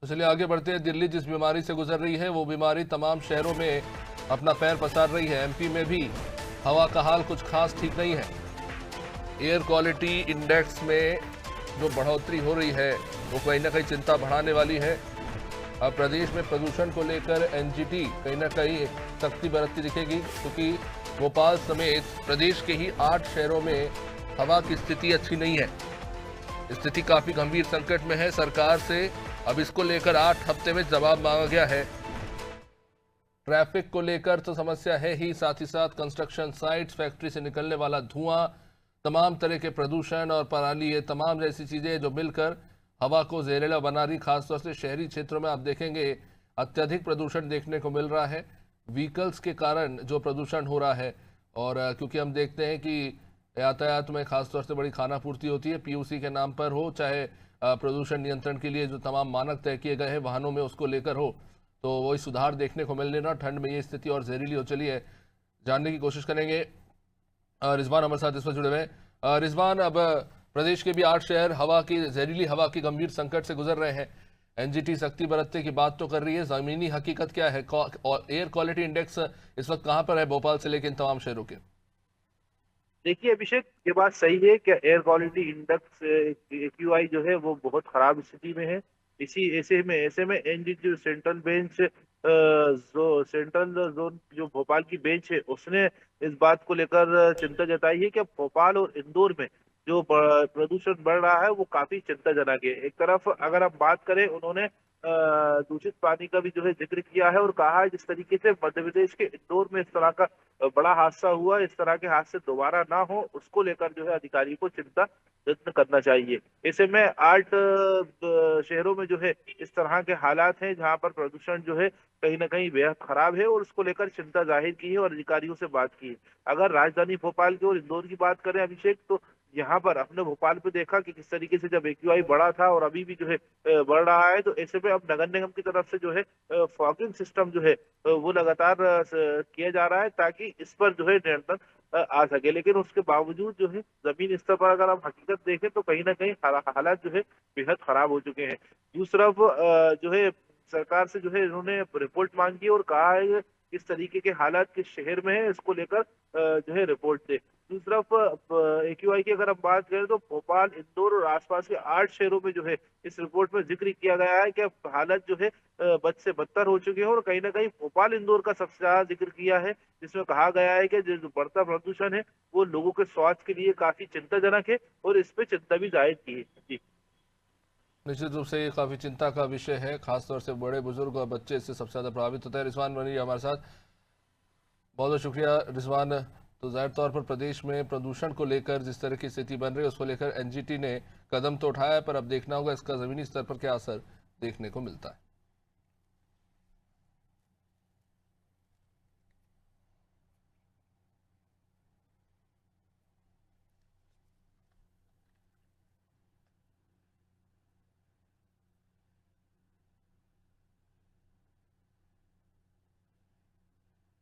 तो चलिए आगे बढ़ते हैं। दिल्ली जिस बीमारी से गुजर रही है वो बीमारी तमाम शहरों में अपना पैर पसार रही है। एमपी में भी हवा का हाल कुछ खास ठीक नहीं है। एयर क्वालिटी इंडेक्स में जो बढ़ोतरी हो रही है वो कहीं ना कहीं चिंता बढ़ाने वाली है। अब प्रदेश में प्रदूषण को लेकर एनजीटी कहीं ना कहीं सख्ती बरतती दिखेगी, क्योंकि भोपाल समेत प्रदेश के ही 8 शहरों में हवा की स्थिति अच्छी नहीं है। स्थिति काफी गंभीर संकट में है। सरकार से अब इसको लेकर 8 हफ्ते में जवाब मांगा गया है। ट्रैफिक को लेकर तो समस्या है ही, साथ ही साथ कंस्ट्रक्शन साइट्स, फैक्ट्री से निकलने वाला धुआं, तमाम तरह के प्रदूषण और पराली, ये तमाम जैसी चीजें जो मिलकर हवा को जहरीला बना रही। खासतौर से शहरी क्षेत्रों में आप देखेंगे अत्यधिक प्रदूषण देखने को मिल रहा है व्हीकल्स के कारण जो प्रदूषण हो रहा है। और क्योंकि हम देखते हैं कि यातायात में खासतौर से बड़ी खानापूर्ति होती है, पीयूसी के नाम पर हो, चाहे प्रदूषण नियंत्रण के लिए जो तमाम मानक तय किए गए हैं वाहनों में उसको लेकर हो, तो वही सुधार देखने को मिल रहा। ठंड में ये स्थिति और जहरीली हो चली है। जानने की कोशिश करेंगे। रिजवान हमारे साथ इस पर जुड़े हुए हैं। रिजवान, अब प्रदेश के भी 8 शहर जहरीली हवा की गंभीर संकट से गुजर रहे हैं। एनजीटी सख्ती बरतने की बात तो कर रही है, जमीनी हकीकत क्या है? एयर क्वालिटी इंडेक्स इस वक्त कहां पर है भोपाल से लेकर इन तमाम शहरों के? देखिए अभिषेक, ये बात सही है कि एयर क्वालिटी इंडेक्स एक्यूआई जो है वो बहुत खराब स्थिति में है। इसी ऐसे में एनजीटी जो सेंट्रल बेंच जो सेंट्रल जोन जो भोपाल की बेंच है उसने इस बात को लेकर चिंता जताई है कि भोपाल और इंदौर में जो प्रदूषण बढ़ रहा है वो काफी चिंताजनक है। एक तरफ अगर हम बात करें, उन्होंने दूषित पानी का भी जो है जिक्र किया है और कहा है जिस तरीके से मध्य प्रदेश के इंदौर में इस तरह का बड़ा हादसा हुआ, इस तरह के हादसे दोबारा ना हो उसको लेकर जो है अधिकारी को चिंता व्यक्त करना चाहिए। ऐसे में 8 शहरों में जो है इस तरह के हालात हैं जहां पर प्रदूषण जो है कहीं ना कहीं बेहद खराब है और उसको लेकर चिंता जाहिर की है और अधिकारियों से बात की है। अगर राजधानी भोपाल की और इंदौर की बात करें अभिषेक, तो यहाँ पर अपने भोपाल पे देखा कि किस तरीके से जब एक्यूआई बढ़ा था और अभी भी जो है बढ़ रहा है, तो ऐसे में अब नगर निगम की तरफ से जो है फॉगिंग सिस्टम जो है वो लगातार किया जा रहा है ताकि इस पर जो है नियंत्रण आ सके। लेकिन उसके बावजूद जो है जमीन स्तर पर अगर हम हकीकत देखें तो कहीं ना कहीं हालात जो है बेहद खराब हो चुके हैं। दूसरी तरफ जो है सरकार से जो है इन्होंने रिपोर्ट मांगी और कहा है कि किस तरीके के हालात किस शहर में है, इसको लेकर जो है रिपोर्ट दे। दूसरी तरफ एक्यूआई की अगर हम बात करें तो भोपाल, इंदौर और आसपास के 8 शहरों में जो है इस रिपोर्ट में जिक्र किया गया है कि हालत जो है बद से बदतर हो चुके हैं और कहीं ना कहीं भोपाल इंदौर का सबसे ज्यादा जिक्र किया है, जिसमें कहा गया है कि जो बढ़ता प्रदूषण है वो लोगों के स्वास्थ्य के लिए काफी चिंताजनक है और इस पे चिंता भी जाहिर की है। जी। निश्चित रूप से ये काफी चिंता का विषय है। खासतौर से बड़े बुजुर्ग और बच्चे इससे सबसे ज्यादा प्रभावित होते हैं। रिजवान बनी हमारे साथ, बहुत बहुत शुक्रिया रिजवान। तो जाहिर तौर पर प्रदेश में प्रदूषण को लेकर जिस तरह की स्थिति बन रही है उसको लेकर एनजीटी ने कदम तो उठाया है, पर अब देखना होगा इसका जमीनी स्तर पर क्या असर देखने को मिलता है।